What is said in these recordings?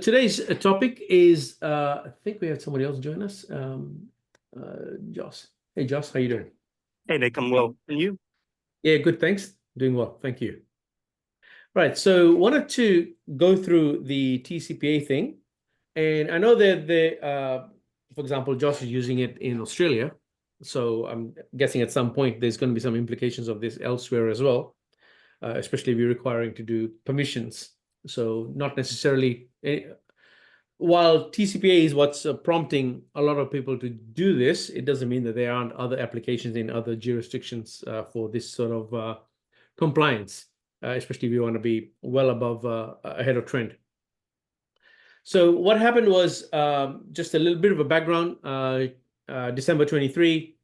Today's topic is, I think we have somebody else join us. Josh. Hey, Josh, how you doing? Hey, Nick, I'm well. And you? Yeah, good, thanks. Doing well, thank you. Right, so wanted to go through the TCPA thing. And I know that for example, Josh is using it in Australia. So I'm guessing at some point there's going to be some implications of this elsewhere as well, especially if you're requiring to do permissions. So not necessarily... While TCPA is what's prompting a lot of people to do this, it doesn't mean that there aren't other applications in other jurisdictions for this sort of compliance, especially if you want to be well above ahead of trend. So what happened was just a little bit of a background. December 23,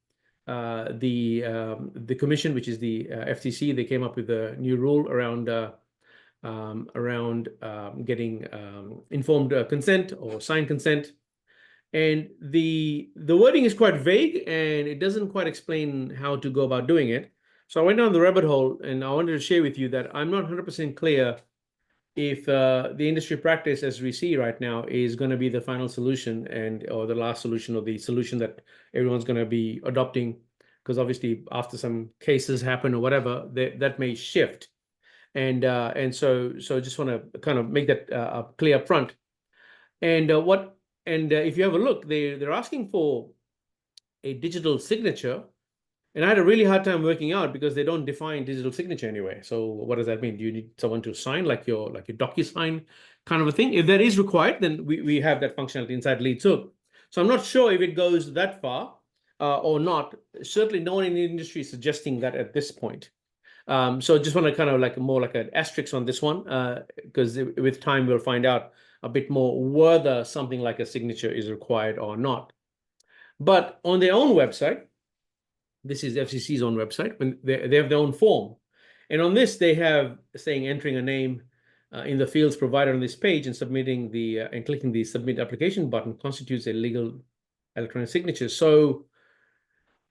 the commission, which is the FTC, they came up with a new rule around getting informed consent or signed consent. And the wording is quite vague and it doesn't quite explain how to go about doing it. So I went down the rabbit hole and I wanted to share with you that I'm not 100% clear if the industry practice as we see right now is going to be the final solution or the last solution or the solution that everyone's going to be adopting, because obviously after some cases happen or whatever, that may shift. And so just want to kind of make that clear up front. And if you have a look, they're asking for a digital signature, and I had a really hard time working out because they don't define digital signature anyway. So what does that mean? Do you need someone to sign like your DocuSign kind of a thing? If that is required, then we have that functionality inside LeadsHook. So I'm not sure if it goes that far or not. Certainly no one in the industry is suggesting that at this point. So just want to kind of more like an asterisk on this one, because with time we'll find out a bit more whether something like a signature is required or not. But on their own website, this is FCC's own website, when they have their own form. And on this, they have saying entering a name in the fields provided on this page and submitting and clicking the submit application button constitutes a legal electronic signature. So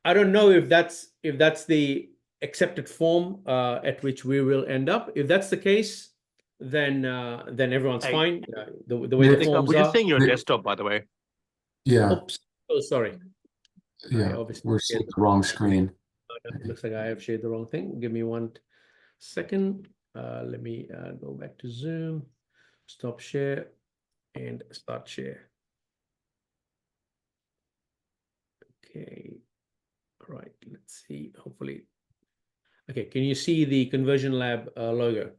I don't know if that's the accepted form at which we will end up. If that's the case, then everyone's fine. The way the forms we're are. just seeing your desktop, by the way. Yeah. Oops. Oh, sorry. Yeah. We're seeing the wrong screen. Looks like I have shared the wrong thing. Give me 1 second. Let me go back to Zoom, stop share, and start share. Okay. All right. Let's see. Hopefully. Okay, can you see the Conversion Lab logo?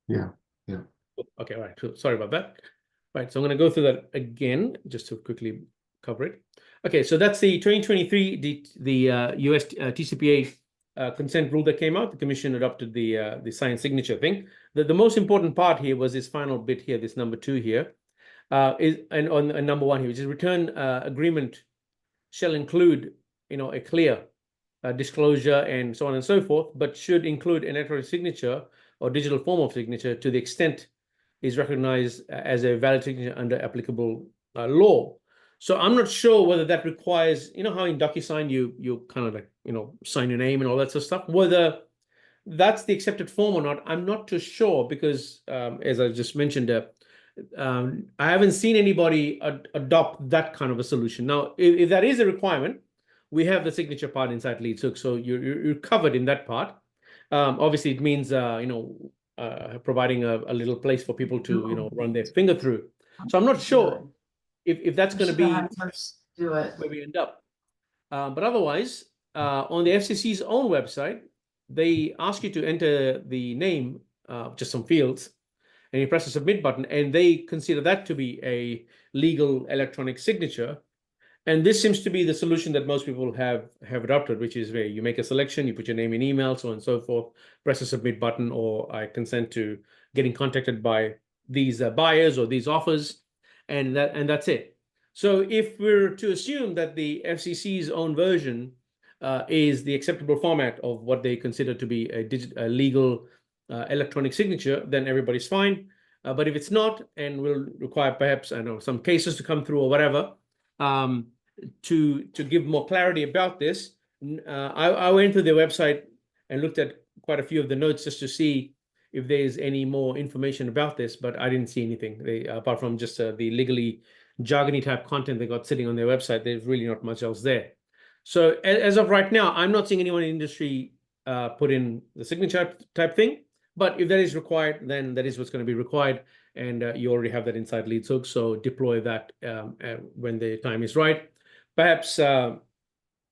Yeah. Okay, all right. So sorry about that. Right, so I'm going to go through that again just to quickly cover it. Okay, so that's the 2023 the US TCPA consent rule that came out. The Commission adopted the signed signature thing. The most important part here was this final bit here, this number 2 here, and on number 1 here, which is return agreement shall include, a clear disclosure and so on and so forth, but should include an electronic signature or digital form of signature to the extent is recognized as a valid signature under applicable law. So I'm not sure whether that requires, how in DocuSign you kind of sign your name and all that sort of stuff, whether that's the accepted form or not. I'm not too sure because as I just mentioned, I haven't seen anybody adopt that kind of a solution. Now, if that is a requirement, we have the signature part inside LeadsHook, so you're covered in that part. Obviously, it means providing a little place for people to run their finger through. So I'm not sure if that's going to be where we end up. But otherwise, on the FCC's own website, they ask you to enter the name, just some fields, and you press the submit button, and they consider that to be a legal electronic signature. And this seems to be the solution that most people have adopted, which is where you make a selection, you put your name and email, so on and so forth, press the submit button, or I consent to getting contacted by these buyers or these offers, and that's it. So if we're to assume that the FCC's own version is the acceptable format of what they consider to be a legal electronic signature, then everybody's fine. But if it's not, and will require perhaps, I know, some cases to come through or whatever, to give more clarity about this, I went to their website and looked at quite a few of the notes just to see if there's any more information about this, but I didn't see anything. Apart from just the legally jargony type content they got sitting on their website, there's really not much else there. So as of right now, I'm not seeing anyone in the industry put in the signature type thing. But if that is required, then that is what's going to be required. And you already have that inside LeadsHook. So deploy that when the time is right. Perhaps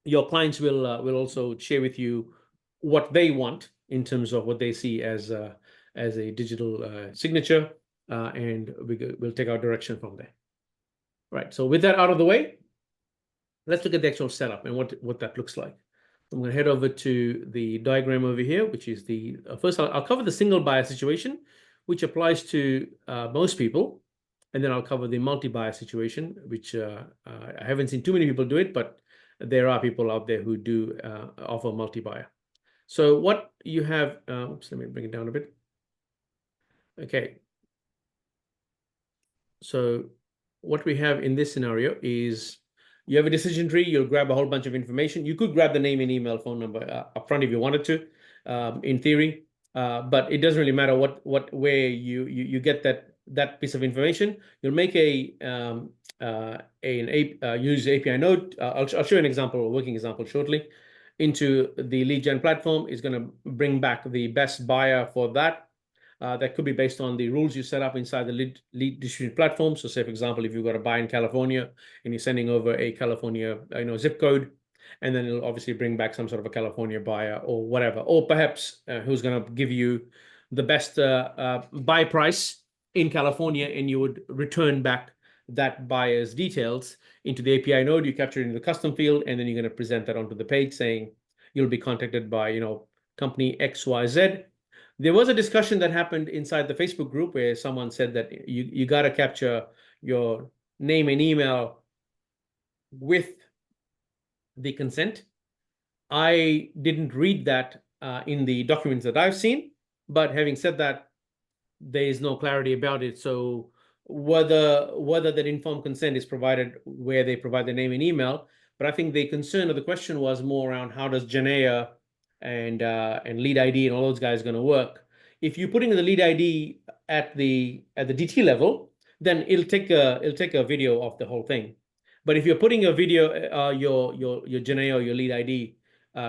your clients will also share with you what they want in terms of what they see as a digital signature, and we'll take our direction from there. Right. So with that out of the way, let's look at the actual setup and what that looks like. I'm going to head over to the diagram over here, which is the first. I'll cover the single buyer situation, which applies to most people, and then I'll cover the multi-buyer situation, which I haven't seen too many people do it, but there are people out there who do offer multi-buyer. So what you have, oops, let me bring it down a bit. Okay. So what we have in this scenario is you have a decision tree. You'll grab a whole bunch of information. You could grab the name and email, phone number up front if you wanted to, in theory, but it doesn't really matter where you get that piece of information. You'll make use API node. I'll show you an example, a working example shortly. Into the lead gen platform is going to bring back the best buyer for that. That could be based on the rules you set up inside the lead distribution platform. So say, for example, if you've got a buy in California and you're sending over a California zip code, and then it'll obviously bring back some sort of a California buyer or whatever. Or perhaps who's going to give you the best buy price in California, and you would return back that buyer's details into the API node. You capture it into the custom field, and then you're going to present that onto the page saying you'll be contacted by company XYZ. There was a discussion that happened inside the Facebook group where someone said that you got to capture your name and email with the consent. I didn't read that in the documents that I've seen, but having said that, there is no clarity about it. So whether that informed consent is provided where they provide the name and email, but I think the concern of the question was more around how does Janea and lead ID and all those guys going to work. If you put in the lead ID at the DT level, then it'll take a video of the whole thing. But if you're putting a video, your Janea or your lead ID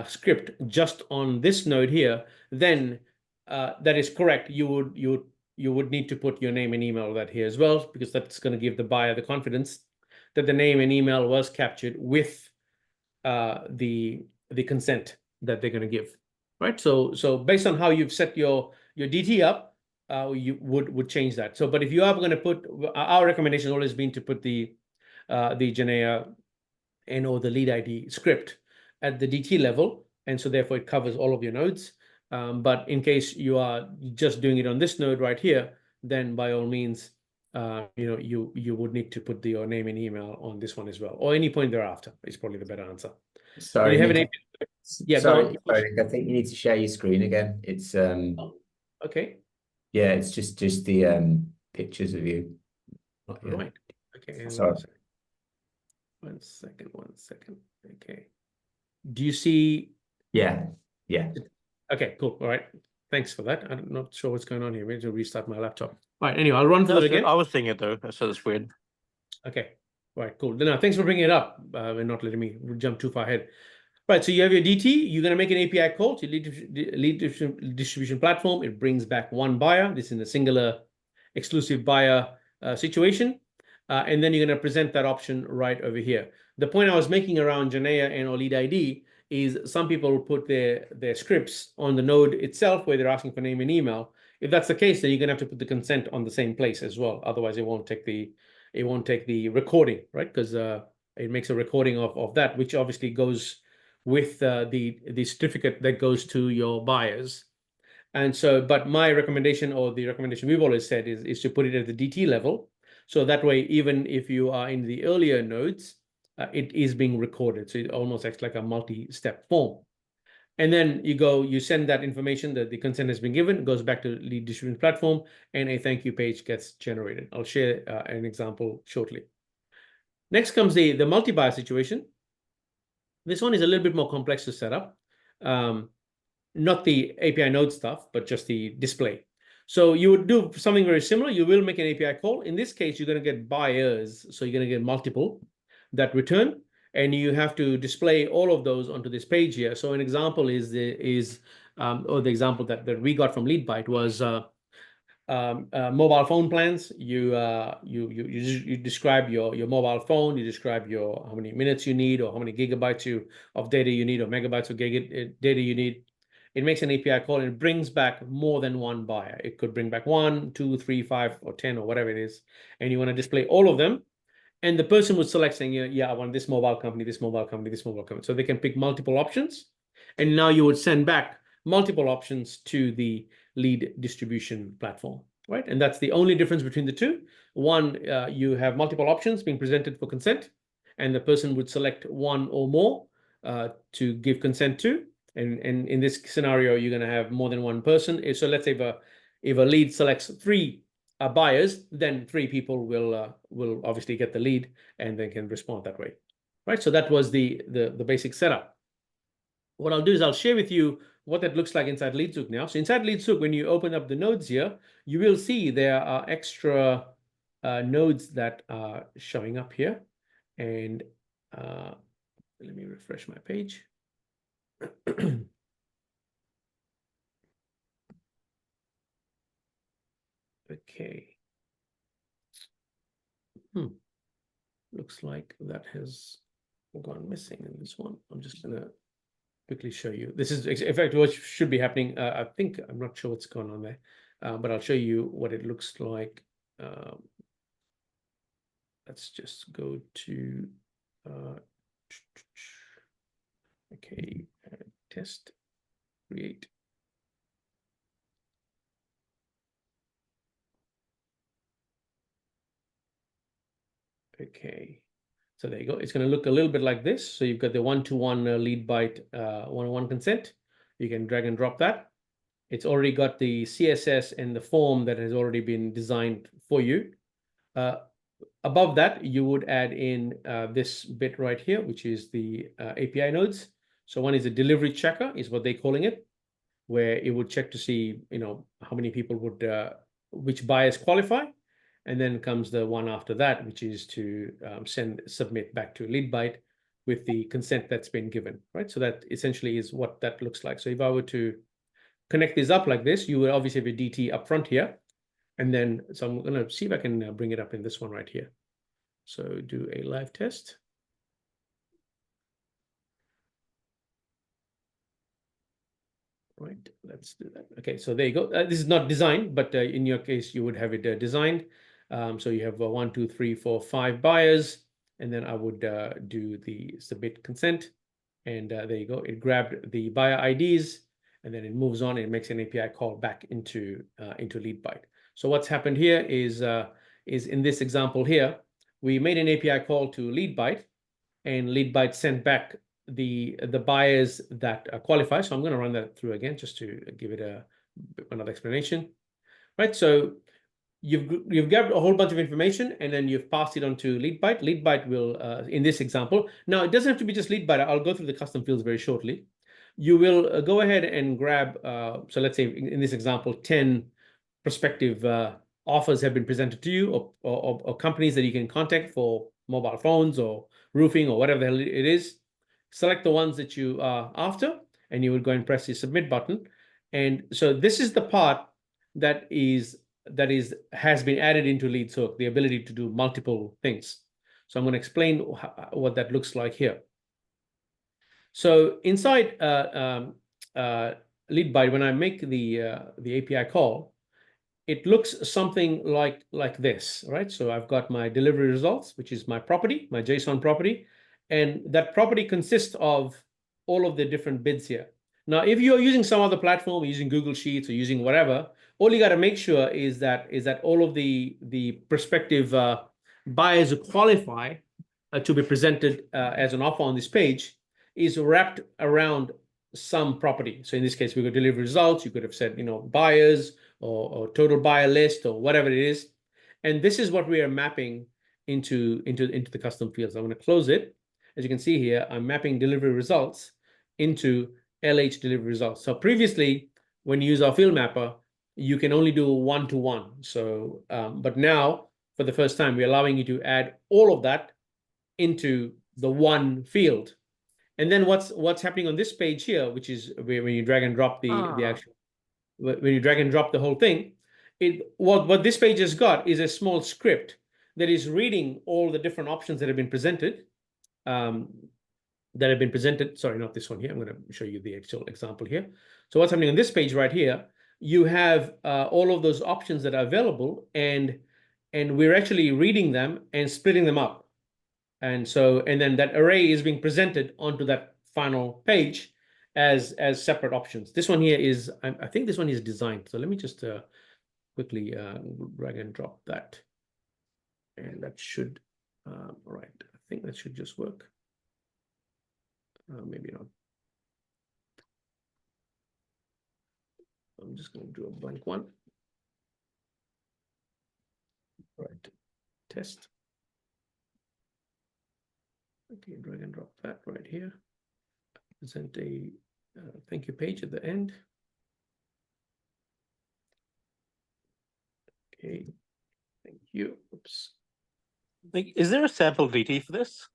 script just on this node here, then that is correct. You would need to put your name and email that here as well, because that's going to give the buyer the confidence that the name and email was captured with the consent that they're going to give, right? So based on how you've set your DT up, you would change that. So, but if you are going to put, our recommendation has always been to put the Janea and or the lead ID script at the DT level, and so therefore it covers all of your nodes. But in case you are just doing it on this node right here, then by all means, you would need to put your name and email on this one as well, or any point thereafter is probably the better answer. Sorry, Nick, yeah, sorry, I think you need to share your screen again. It's okay. Yeah, it's just the pictures of you. Right. Okay. Sorry. One second. Okay. Do you see? Yeah. Okay, cool. All right. Thanks for that. I'm not sure what's going on here. Maybe to restart my laptop. All right. Anyway, I'll run through it again. I was seeing it though, so that's weird. Okay. All right, cool. No, thanks for bringing it up and not letting me jump too far ahead. Right, so you have your DT. You're going to make an API call to lead distribution platform. It brings back one buyer. This is in a singular exclusive buyer situation. And then you're going to present that option right over here. The point I was making around Janea and or lead ID is some people will put their scripts on the node itself where they're asking for name and email. If that's the case, then you're going to have to put the consent on the same place as well. Otherwise, it won't take the recording, right? Because it makes a recording of that, which obviously goes with the certificate that goes to your buyers. And so, but my recommendation, or the recommendation we've always said, is to put it at the DT level. So that way, even if you are in the earlier nodes, it is being recorded. So it almost acts like a multi-step form. And then you send that information that the consent has been given, it goes back to the lead distribution platform, and a thank you page gets generated. I'll share an example shortly. Next comes the multi-buyer situation. This one is a little bit more complex to set up. Not the API node stuff, but just the display. So you would do something very similar. You will make an API call. In this case, you're going to get buyers. So you're going to get multiple that return, and you have to display all of those onto this page here. So an example is the example that we got from LeadByte was mobile phone plans. You describe your mobile phone. You describe how many minutes you need, or how many gigabytes of data you need, or megabytes of data you need. It makes an API call and it brings back more than one buyer. It could bring back 1, 2, 3, 5, or 10, or whatever it is. And you want to display all of them. And the person would select saying, yeah, I want this mobile company, this mobile company, this mobile company. So they can pick multiple options. And now you would send back multiple options to the lead distribution platform, right? And that's the only difference between the two. One, you have multiple options being presented for consent, and the person would select one or more to give consent to. And in this scenario, you're going to have more than one person. So let's say if a lead selects 3 buyers, then 3 people will obviously get the lead and then can respond that way, right? So that was the basic setup. What I'll do is I'll share with you what that looks like inside LeadsHook now. So inside LeadsHook, when you open up the nodes here, you will see there are extra nodes that are showing up here. And let me refresh my page. Okay. Looks like that has gone missing in this one. I'm just gonna quickly show you. This is in fact what should be happening. I think I'm not sure what's going on there, but I'll show you what it looks like. Let's just go to okay, test, create. Okay, so there you go. It's going to look a little bit like this. So you've got the one-to-one LeadByte one-on-one consent. You can drag and drop that. It's already got the CSS and the form that has already been designed for you. Above that, you would add in this bit right here, which is the API nodes. So one is a delivery checker, is what they're calling it, where it would check to see, how many people would, which buyers qualify. And then comes the one after that, which is to submit back to LeadByte with the consent that's been given, right? So that essentially is what that looks like. So if I were to connect this up like this, you would obviously have a DT up front here. And then, so I'm going to see if I can bring it up in this one right here. So do a live test. Right, let's do that. Okay, so there you go. This is not designed, but in your case, you would have it designed. So you have 1, 2, 3, 4, 5 buyers, and then I would do the submit consent, and there you go. It grabbed the buyer IDs, and then it moves on and makes an API call back into LeadByte. So what's happened here is in this example here, we made an API call to LeadByte, and LeadByte sent back the buyers that qualify. So I'm going to run that through again just to give it another explanation, right? So you've grabbed a whole bunch of information and then you've passed it on to LeadByte. LeadByte will, in this example, now it doesn't have to be just LeadByte. I'll go through the custom fields very shortly. You will go ahead and grab, so let's say in this example, 10 prospective offers have been presented to you, or companies that you can contact for mobile phones or roofing or whatever the hell it is. Select the ones that you are after, and you will go and press the submit button. And so this is the part that has been added into LeadsHook, the ability to do multiple things. So I'm going to explain what that looks like here. So inside LeadByte, when I make the API call, it looks something like this, right? So I've got my delivery results, which is my property, my JSON property, and that property consists of all of the different bids here. Now, if you're using some other platform, using Google Sheets or using whatever, all you got to make sure is that all of the prospective buyers who qualify to be presented as an offer on this page is wrapped around some property. So in this case, we got delivery results. You could have said, buyers or total buyer list or whatever it is. And this is what we are mapping into the custom fields. I'm going to close it. As you can see here, I'm mapping delivery results into LH delivery results. So previously, when you use our field mapper, you can only do one-to-one. So, but now for the first time, we're allowing you to add all of that into the one field. And then what's happening on this page here, which is where when you drag and drop the actual, when you drag and drop the whole thing, what this page has got is a small script that is reading all the different options that have been presented. Sorry, not this one here. I'm going to show you the actual example here. So what's happening on this page right here, you have all of those options that are available, and we're actually reading them and splitting them up. And then that array is being presented onto that final page as separate options. This one here is, I think this one is designed. So let me just quickly drag and drop that. And that should, all right, I think that should just work. Maybe not. I'm just going to do a blank one. All right, test. Okay, drag and drop that right here. Present a thank you page at the end. Okay, thank you. Oops. Like, is there a sample VT for this?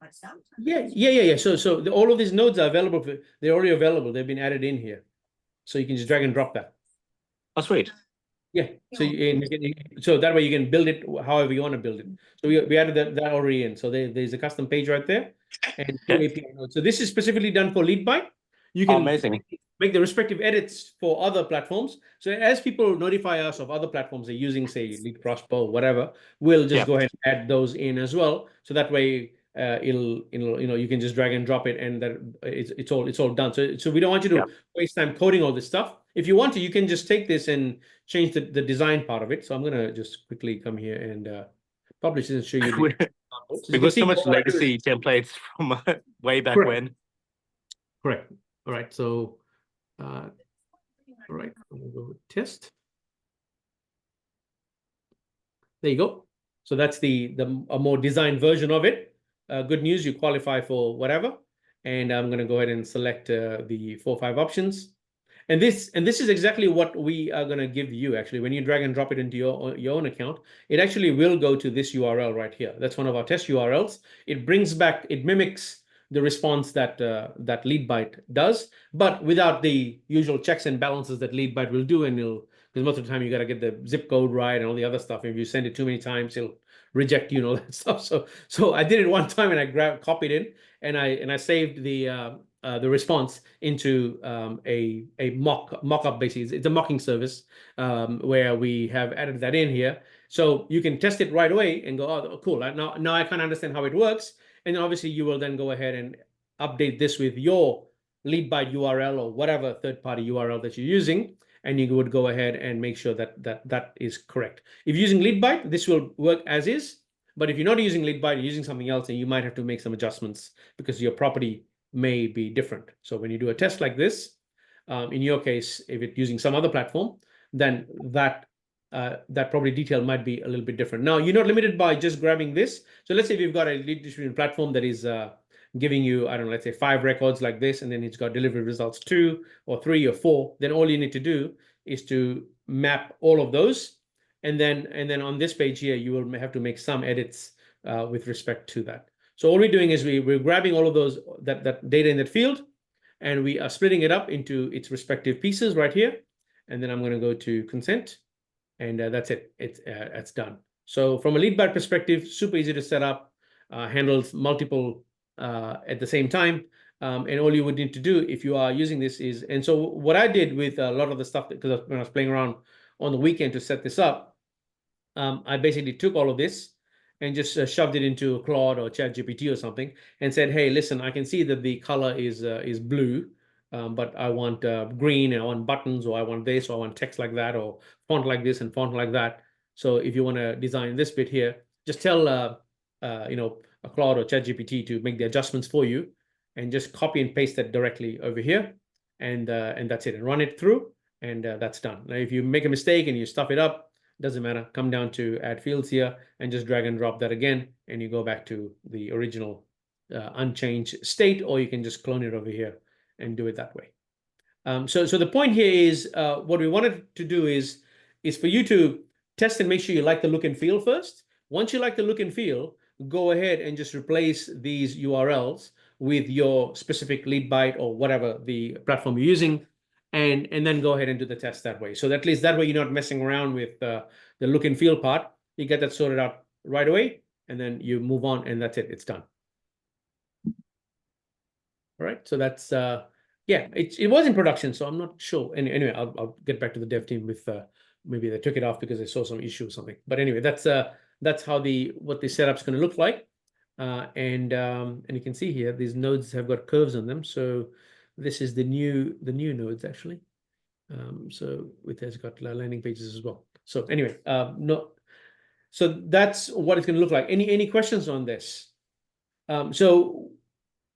Yeah. So all of these nodes are available. They're already available. They've been added in here. So you can just drag and drop that. Oh, sweet. Yeah. So so that way you can build it however you want to build it. So we added that already in. So there's a custom page right there. And two API nodes. So this is specifically done for LeadByte. You can amazing. Make the respective edits for other platforms. So as people notify us of other platforms they're using, say LeadCrossbow or whatever, we'll just go ahead and add those in as well. So that way you can just drag and drop it, and that it's all done. So we don't want you to waste time coding all this stuff. If you want to, you can just take this and change the design part of it. So I'm gonna just quickly come here and publish this and show you. We've got so much legacy templates from way back when. Correct. All right. So all right, I'm gonna go with test. There you go. So that's a more designed version of it. Good news, you qualify for whatever. And I'm going to go ahead and select the 4 or 5 options. And this is exactly what we are going to give you. Actually, when you drag and drop it into your own account, it actually will go to this URL right here. That's one of our test URLs. It mimics the response that that LeadByte does, but without the usual checks and balances that LeadByte will do. And because most of the time you got to get the zip code right and all the other stuff. If you send it too many times, it'll reject you and all that stuff. So I did it one time and I copied it and I saved the response into a mock-up basically. It's a mocking service where we have added that in here. So you can test it right away and go, oh, cool. Now I can understand how it works. And then obviously you will then go ahead and update this with your LeadByte URL or whatever third-party URL that you're using. And you would go ahead and make sure that is correct. If you're using LeadByte, this will work as is. But if you're not using LeadByte, you're using something else, and you might have to make some adjustments because your property may be different. So when you do a test like this, in your case, if it's using some other platform, then that property detail might be a little bit different. Now, you're not limited by just grabbing this. So let's say we've got a lead distribution platform that is giving you, I don't know, let's say 5 records like this, and then it's got delivery results 2 or 3 or 4. Then all you need to do is to map all of those. And then on this page here, you will have to make some edits with respect to that. So all we're doing is we're grabbing all of those that data in that field, and we are splitting it up into its respective pieces right here. And then I'm going to go to consent, and that's it. It's done. So from a LeadByte perspective, super easy to set up, handles multiple at the same time. And all you would need to do if you are using this is, and so what I did with a lot of the stuff, because when I was playing around on the weekend to set this up, I basically took all of this and just shoved it into Claude or ChatGPT or something and said, hey, listen, I can see that the color is blue, but I want green, and I want buttons, or I want this, or I want text like that, or font like this and font like that. So if you want to design this bit here, just tell a Claude or ChatGPT to make the adjustments for you, and just copy and paste that directly over here, and that's it, and run it through, and that's done. Now, if you make a mistake and you stuff it up, doesn't matter. Come down to add fields here and just drag and drop that again, and you go back to the original unchanged state, or you can just clone it over here and do it that way. So the point here is what we wanted to do is is for you to test and make sure you like the look and feel first. Once you like the look and feel, go ahead and just replace these URLs with your specific LeadByte or whatever the platform you're using, and then go ahead and do the test that way. So at least that way you're not messing around with the look and feel part. You get that sorted out right away, and then you move on, and that's it. It's done. All right. So that's yeah. It was in production, so I'm not sure. Anyway, I'll get back to the dev team with maybe they took it off because they saw some issue or something. But anyway, that's how what the setup's going to look like. And you can see here these nodes have got curves on them. So this is the new nodes actually. So it has got landing pages as well. So anyway, so that's what it's going to look like. Any questions on this? So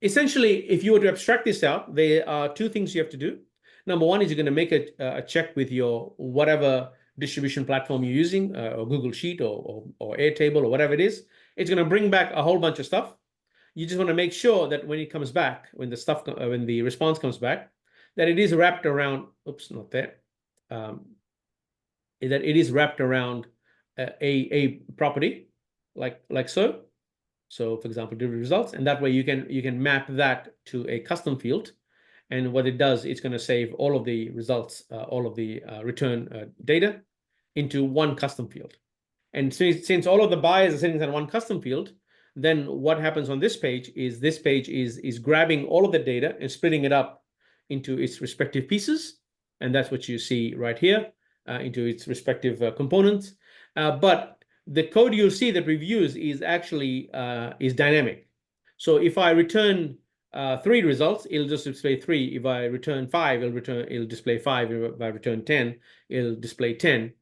essentially, if you were to abstract this out, there are two things you have to do. Number one is you're going to make a check with your whatever distribution platform you're using, or Google Sheet or Airtable or whatever it is. It's going to bring back a whole bunch of stuff. You just want to make sure that when it comes back, when the response comes back, that it is wrapped around. Oops, not there. That it is wrapped around a property like so. So, for example, delivery results, and that way you can map that to a custom field. And what it does, it's going to save all of the results, all of the return data into one custom field. And since all of the buyers are sitting in one custom field, then what happens on this page is grabbing all of the data and splitting it up into its respective pieces. And that's what you see right here, into its respective components. But the code you'll see that we've used is actually is dynamic. So if I return 3 results, it'll just display 3. If I return 5, it'll display 5. If I return 10, it'll display 10.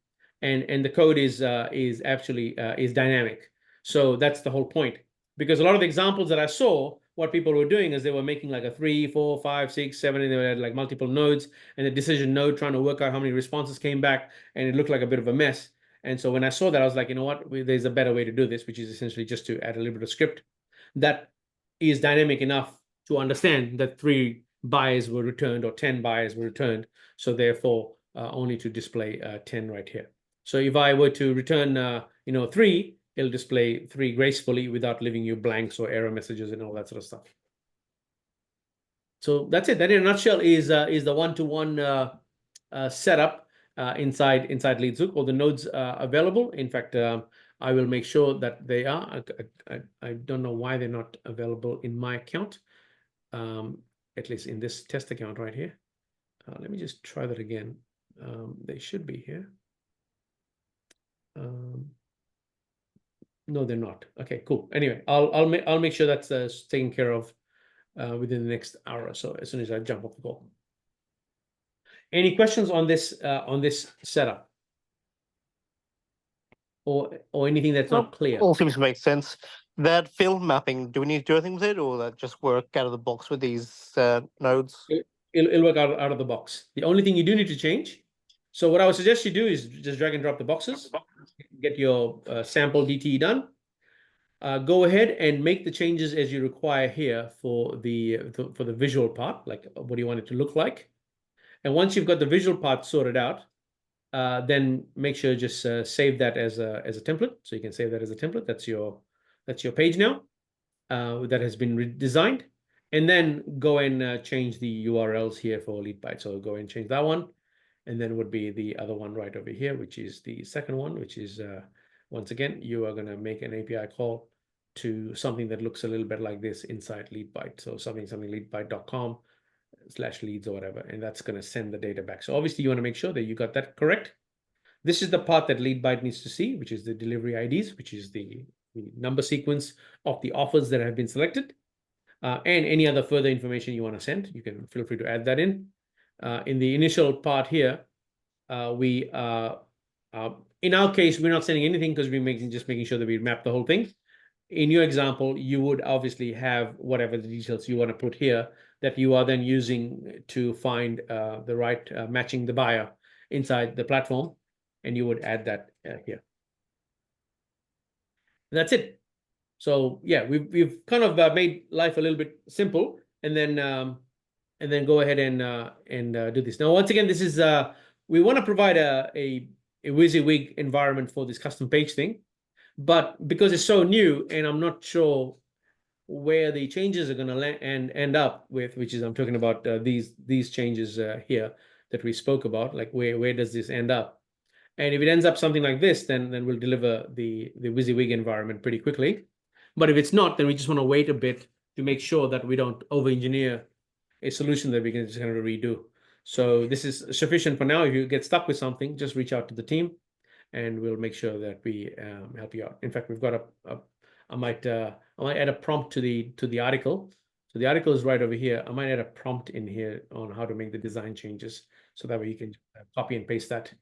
And the code is actually is dynamic. So that's the whole point. Because a lot of the examples that I saw, what people were doing is they were making like a 3, 4, 5, 6, 7, and they had like multiple nodes, and the decision node trying to work out how many responses came back, and it looked like a bit of a mess. And so when I saw that, I was like, you know what, there's a better way to do this, which is essentially just to add a little bit of script that is dynamic enough to understand that 3 buys were returned or 10 buys were returned. So therefore, only to display 10 right here. So if I were to return, 3, it'll display 3 gracefully without leaving you blanks or error messages and all that sort of stuff. So that's it. That in a nutshell is the one-to-one setup inside LeadsHook. All the nodes are available. In fact, I will make sure that they are. I don't know why they're not available in my account, at least in this test account right here. Let me just try that again. They should be here. No, they're not. Okay, cool. Anyway, I'll make sure that's taken care of within the next hour or so, as soon as I jump off the call. Any questions on this setup, or anything that's not clear? All seems to make sense. That field mapping, do we need to do anything with it, or that just work out of the box with these nodes? It'll work out of the box. The only thing you do need to change. So what I would suggest you do is just drag and drop the boxes, get your sample DTE done. Go ahead and make the changes as you require here for the visual part, like what do you want it to look like. And once you've got the visual part sorted out, then make sure just save that as a template. So you can save that as a template. That's your page now that has been redesigned. And then go and change the URLs here for LeadByte. So go and change that one. And then would be the other one right over here, which is the second one, which is, once again, you are going to make an API call to something that looks a little bit like this inside LeadByte. So something leadbyte.com/leads or whatever, and that's going to send the data back. So obviously you want to make sure that you got that correct. This is the part that LeadByte needs to see, which is the delivery IDs, which is the number sequence of the offers that have been selected, and any other further information you want to send. You can feel free to add that in. In the initial part here, in our case, we're not sending anything because we're just making sure that we map the whole thing. In your example, you would obviously have whatever the details you want to put here that you are then using to find the right matching the buyer inside the platform, and you would add that here. And that's it. So yeah, we've kind of made life a little bit simple, and then go ahead and do this. Now, once again, this is we want to provide a WYSIWYG environment for this custom page thing. But because it's so new and I'm not sure where the changes are going to end up with, which is I'm talking about these changes here that we spoke about, like where does this end up? And if it ends up something like this, then we'll deliver the WYSIWYG environment pretty quickly. But if it's not, then we just want to wait a bit to make sure that we don't over-engineer a solution that we can just kind of redo. So this is sufficient for now. If you get stuck with something, just reach out to the team, and we'll make sure that we help you out. In fact, we've got I might add a prompt to the article. So the article is right over here. I might add a prompt in here on how to make the design changes, so that way you can copy and paste that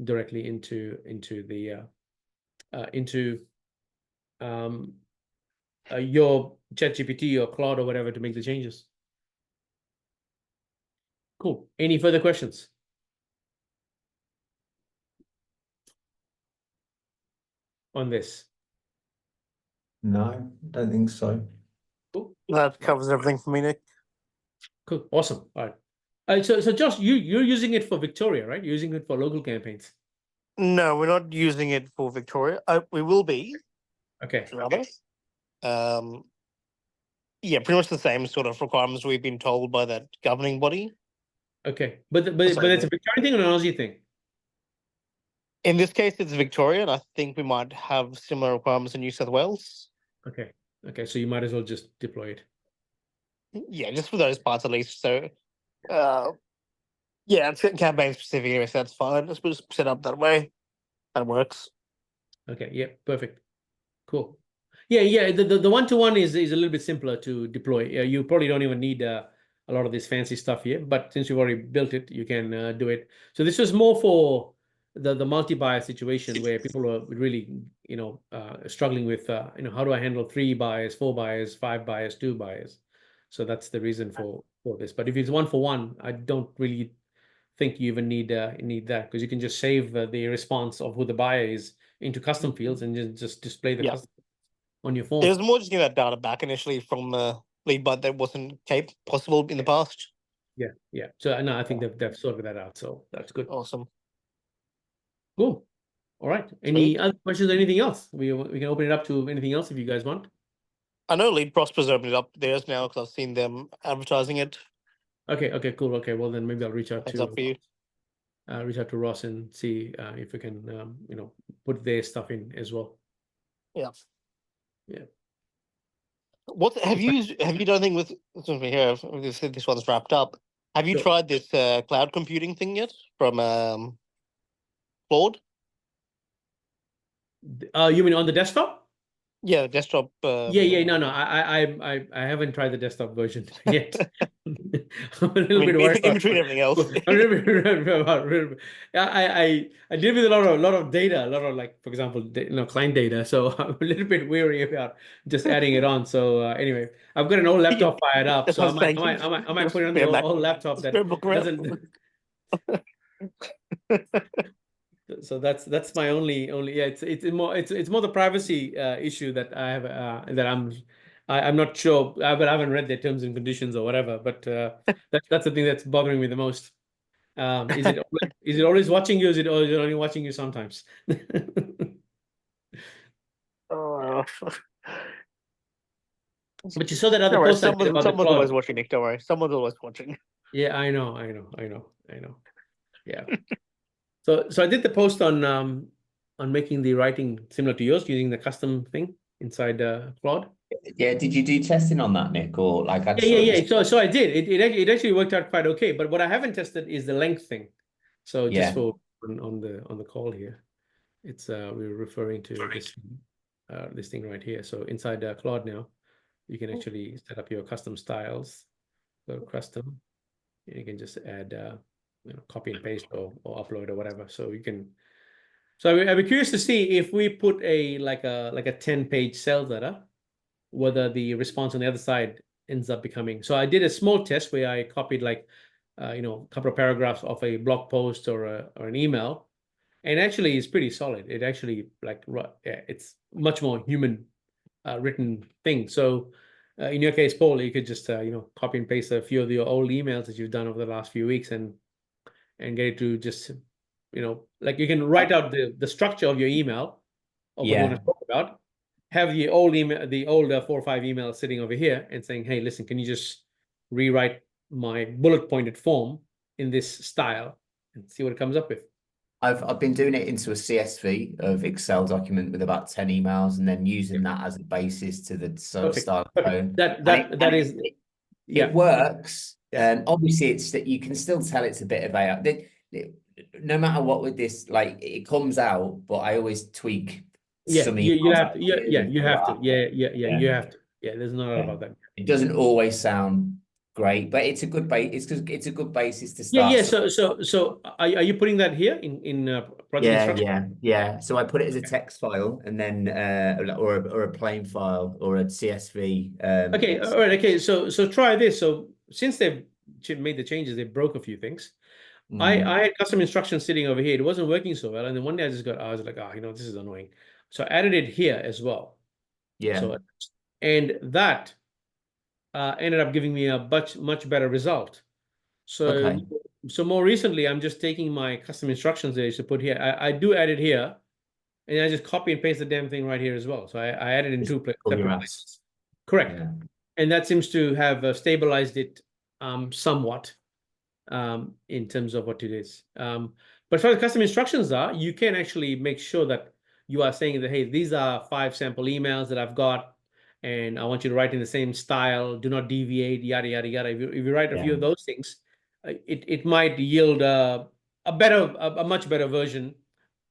directly into your ChatGPT or Claude or whatever to make the changes. Cool. Any further questions? On this? No, don't think so. Cool. That covers everything for me, Nick. Cool. Awesome. All right. So Josh, you're using it for Victoria, right? You're using it for local campaigns. No, we're not using it for Victoria. We will be. Okay. Rather. Yeah, pretty much the same sort of requirements we've been told by that governing body. Okay. But Sorry, it's a Victorian thing or an Aussie thing? In this case, it's Victoria, and I think we might have similar requirements in New South Wales. Okay. Okay. So you might as well just deploy it. Yeah, just for those parts at least. So, yeah, it's campaign specific anyway, so that's fine. Let's just set up that way. That works. Okay. Yeah. Perfect. Cool. Yeah. The one-to-one is a little bit simpler to deploy. You probably don't even need a lot of this fancy stuff here, but since you've already built it, you can do it. So this was more for the multi-buyer situation where people are really, struggling with, how do I handle 3 buyers, 4 buyers, 5 buyers, 2 buyers? So that's the reason for this. But if it's 1-for-1, I don't really think you even need that, because you can just save the response of who the buyer is into custom fields and just display the custom on your phone. There's more just getting that data back initially from LeadByte that wasn't possible in the past. Yeah. So no, I think they've sorted that out. So that's good. Awesome. Cool. All right. Any other questions? Anything else? We can open it up to anything else if you guys want. I know Lead Prosper's opened it up theirs now because I've seen them advertising it. Okay. Cool. Okay. Well, then maybe I'll reach out That's up for you. to Ross and see if we can put their stuff in as well. Yeah. Yeah. What have you done anything with here? This one's wrapped up. Have you tried this cloud computing thing yet from Claude? You mean on the desktop? Yeah, desktop. Yeah. No. I haven't tried the desktop version yet. I'm a little bit worried in between everything else. I'm a little bit about. I deal with a lot of data, a lot of, like, for example, client data. So I'm a little bit weary about just adding it on. So anyway, I've got an old laptop fired up, so I might put it on the old laptop that doesn't. So that's my only yeah. It's more the privacy issue that I have that I'm not sure, but I haven't read their terms and conditions or whatever. But that's the thing that's bothering me the most. Is it always watching you? Or is it only watching you sometimes? But you saw that other post I did about the someone's always watching, Nick. Don't worry, someone's always watching. Yeah, I know. Yeah. So I did the post on making the writing similar to yours using the custom thing inside Claude. Yeah, did you do testing on that, Nick? Or like Yeah. So I did. It actually worked out quite okay. But what I haven't tested is the length thing. So just for on the call here, it's we're referring to this thing right here. So inside Claude now, you can actually set up your custom styles. Go to custom. You can just add copy and paste or upload or whatever. So you can. So I'd be curious to see if we put a 10-page sales letter, whether the response on the other side ends up becoming. So I did a small test where I copied a couple of paragraphs of a blog post or an email, and actually it's pretty solid. It actually it's much more human written thing. So in your case, Paul, you could just copy and paste a few of your old emails that you've done over the last few weeks and get it to just like you can write out the structure of your email of what you want Yeah. to talk about, have the old email, the older 4 or 5 emails sitting over here and saying, hey, listen, can you just rewrite my bullet pointed form in this style and see what it comes up with? I've been doing it into a CSV of Excel document with about 10 emails and then using that as a basis to the style of tone. That is it works. Obviously it's that you can still tell it's a bit of AI. No matter what with this, like it comes out, but I always tweak some you emails have to, you have to. You have to. There's no doubt about that. It doesn't always sound great, but it's a good base. It's a good basis to start. So are you putting that here in project instruction? Yeah. So I put it as a text file and then or a plain file or a CSV. Okay, all right. Okay, so try this. So since they've made the changes, they broke a few things. I had custom instructions sitting over here. It wasn't working so well, and then one day I was like, this is annoying. So I added it here as well. Yeah. So and that ended up giving me a much better result. So so more recently, I'm just taking my custom instructions that I used to put here. I do add it here, and I just copy and paste the damn thing right here as well. So I added in two separate places. Correct. Yeah. And that seems to have stabilized it somewhat in terms of what it is. But as far as custom instructions are, you can actually make sure that you are saying that, hey, these are 5 sample emails that I've got, and I want you to write in the same style, do not deviate, yada, yada, yada. If you write a few of those things, it might yield a much better version.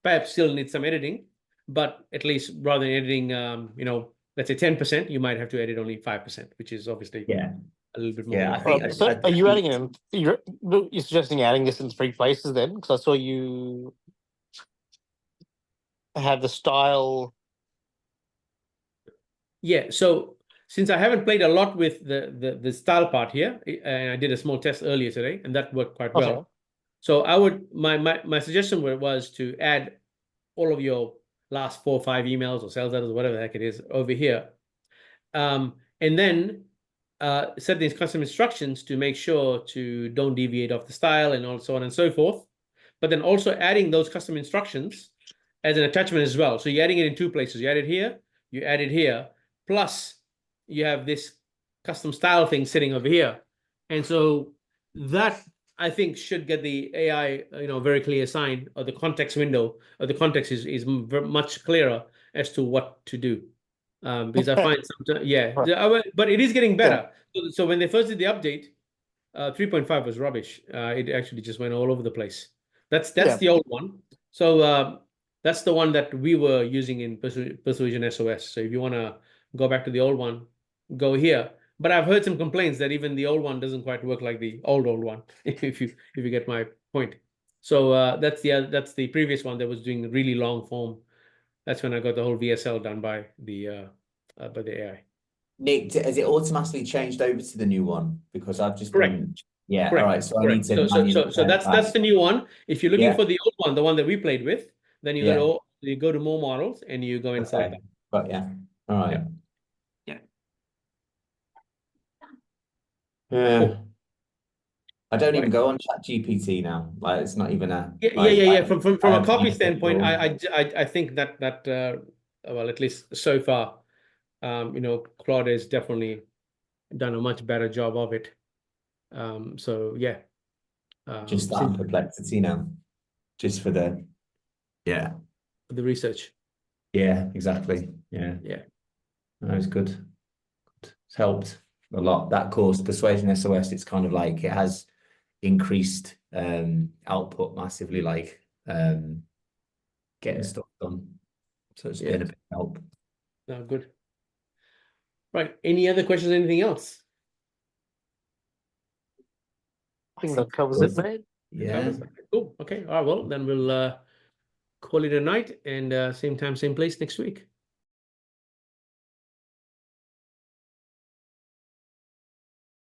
Perhaps still needs some editing, but at least rather than editing, let's say 10%, you might have to edit only 5%, which is obviously a little bit more. Yeah, so are you adding in? You're suggesting adding this in 3 places then? Because I saw you have the style. Yeah. So since I haven't played a lot with the style part here, and I did a small test earlier today, and that worked quite well. Okay. So I would my suggestion was to add all of your last 4 or 5 emails or sales letters, whatever the heck it is, over here, and then set these custom instructions to make sure to don't deviate off the style and so on and so forth. But then also adding those custom instructions as an attachment as well. So you're adding it in 2 places. You add it here, you add it here, plus you have this custom style thing sitting over here. And so that, I think, should get the AI, very clear sign, or the context window, or the context is much clearer as to what to do. Because I find sometimes, but it is getting better. So when they first did the update, 3.5 was rubbish. It actually just went all over the place. That's the old one. So that's the one that we were using in Persuasion SOS. So if you want to go back to the old one, go here. But I've heard some complaints that even the old one doesn't quite work like the old one, if you get my point. So that's the previous one that was doing really long form. That's when I got the whole VSL done by the AI. Nick, has it automatically changed over to the new one? Because I've just been... Yeah, correct. All right. So correct. I need to... So that's the new one. If you're looking for the old one, the one that we played with, then you go to more models and you go and select that. But all right. Yeah. Cool. I don't even go on ChatGPT now. Like it's not even a From a copy standpoint, I think that well, at least so far, Claude has definitely done a much better job of it. So yeah. Just that complexity now. Just for the the research. Yeah, exactly. Yeah. That was good. It's helped a lot. That course, Persuasion SOS, it's kind of like it has increased output massively, like getting stuff done. So it's been a big help. No, good. Right. Any other questions? Anything else? I think that covers it, mate. Yeah. Cool. Okay. All right. Well, then we'll call it a night, and same time, same place next week.